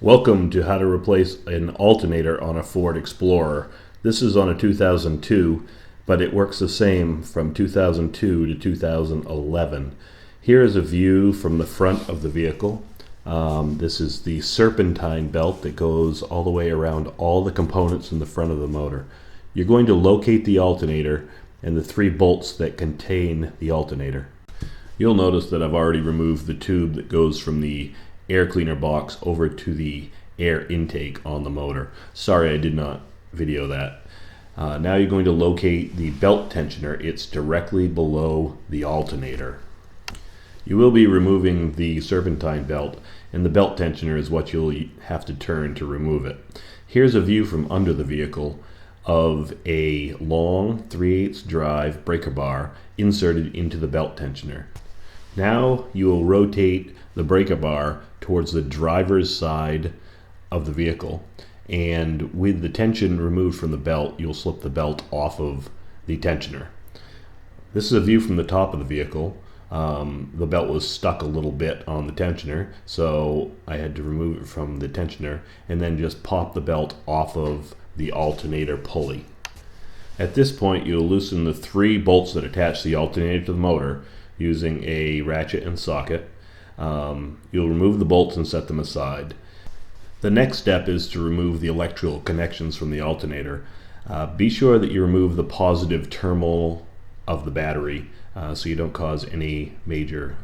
Welcome to how to replace an alternator on a Ford Explorer. This is on a 2002, but it works the same from 2002 to 2011. Here is a view from the front of the vehicle. This is the serpentine belt that goes all the way around all the components in the front of the motor. You're going to locate the alternator and the 3 bolts that contain the alternator. You'll notice that I've already removed the tube that goes from the air cleaner box over to the air intake on the motor. Sorry I did not video that. Now you're going to locate the belt tensioner. It's directly below the alternator. You will be removing the serpentine belt, and the belt tensioner is what you'll have to turn to remove it. Here's a view from under the vehicle of a long 3/8 drive breaker bar inserted into the belt tensioner. Now you will rotate the breaker bar towards the driver's side of the vehicle, and with the tension removed from the belt, you'll slip the belt off of the tensioner. This is a view from the top of the vehicle. The belt was stuck a little bit on the tensioner, so I had to remove it from the tensioner and then just pop the belt off of the alternator pulley. At this point, you'll loosen the 3 bolts that attach the alternator to the motor using a ratchet and socket. You'll remove the bolts and set them aside. The next step is to remove the electrical connections from the alternator. Be sure that you remove the positive terminal of the battery so you don't cause any major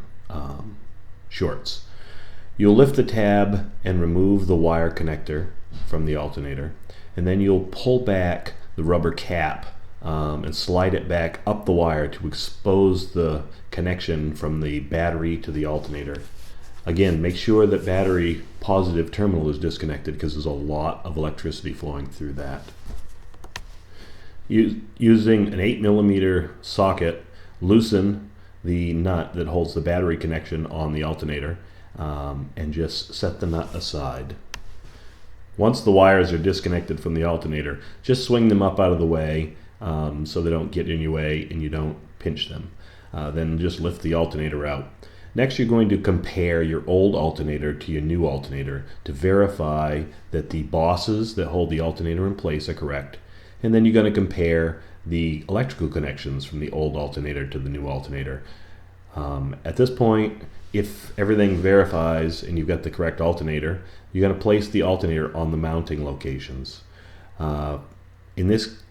shorts. You'll lift the tab and remove the wire connector from the alternator, and then you'll pull back the rubber cap and slide it back up the wire to expose the connection from the battery to the alternator. Again, make sure that battery positive terminal is disconnected because there's a lot of electricity flowing through that. Using an 8mm socket, loosen the nut that holds the battery connection on the alternator and just set the nut aside. Once the wires are disconnected from the alternator, just swing them up out of the way so they don't get in your way and you don't pinch them. Then just lift the alternator out. Next, you're going to compare your old alternator to your new alternator to verify that the bosses that hold the alternator in place are correct. And then you're going to compare the electrical connections from the old alternator to the new alternator. At this point, if everything verifies and you've got the correct alternator, you're going to place the alternator on the mounting locations. In this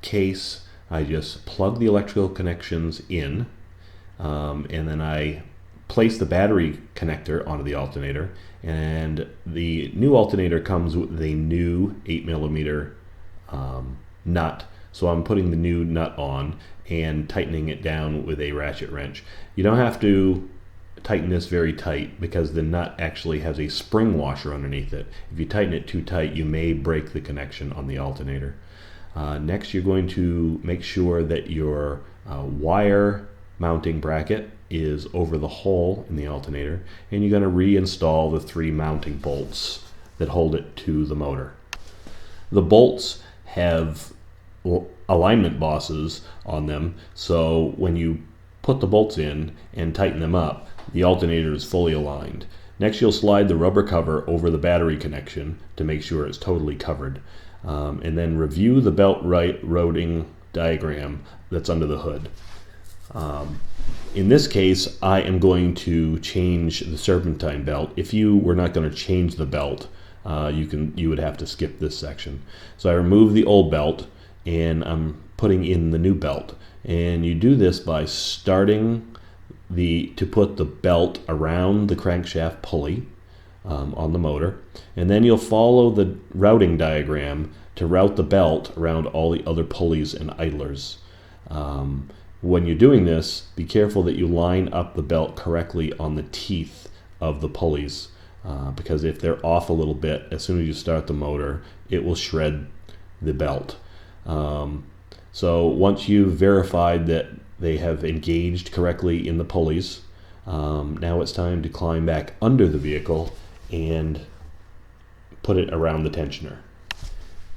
case, I just plug the electrical connections in, and then I place the battery connector onto the alternator, and the new alternator comes with a new 8mm nut. So I'm putting the new nut on and tightening it down with a ratchet wrench. You don't have to tighten this very tight because the nut actually has a spring washer underneath it. If you tighten it too tight, you may break the connection on the alternator. Next, you're going to make sure that your wire mounting bracket is over the hole in the alternator, and you're going to reinstall the 3 mounting bolts that hold it to the motor. The bolts have alignment bosses on them, so when you put the bolts in and tighten them up, the alternator is fully aligned. Next, you'll slide the rubber cover over the battery connection to make sure it's totally covered, and then review the belt routing diagram that's under the hood. In this case, I am going to change the serpentine belt. If you were not going to change the belt, you would have to skip this section. So I remove the old belt and I'm putting in the new belt. And you do this by starting to put the belt around the crankshaft pulley on the motor, and then you'll follow the routing diagram to route the belt around all the other pulleys and idlers. When you're doing this, be careful that you line up the belt correctly on the teeth of the pulleys, because if they're off a little bit, as soon as you start the motor, it will shred the belt. So once you've verified that they have engaged correctly in the pulleys, now it's time to climb back under the vehicle and put it around the tensioner.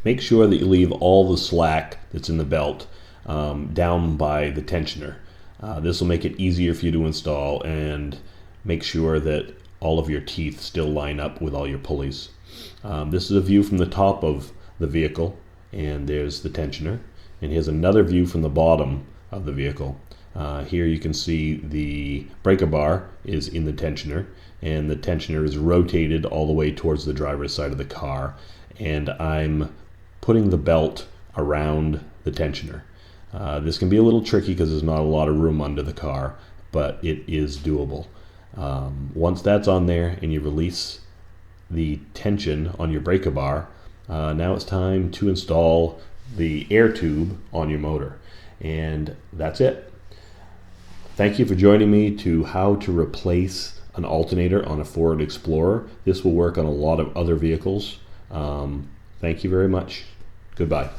Make sure that you leave all the slack that's in the belt down by the tensioner. This will make it easier for you to install and make sure that all of your teeth still line up with all your pulleys. This is a view from the top of the vehicle, and there's the tensioner. And here's another view from the bottom of the vehicle. Here you can see the breaker bar is in the tensioner, and the tensioner is rotated all the way towards the driver's side of the car, and I'm putting the belt around the tensioner. This can be a little tricky because there's not a lot of room under the car, but it is doable. Once that's on there and you release the tension on your breaker bar, now it's time to install the air tube on your motor, and that's it. Thank you for joining me to how to replace an alternator on a Ford Explorer. This will work on a lot of other vehicles. Thank you very much. Goodbye.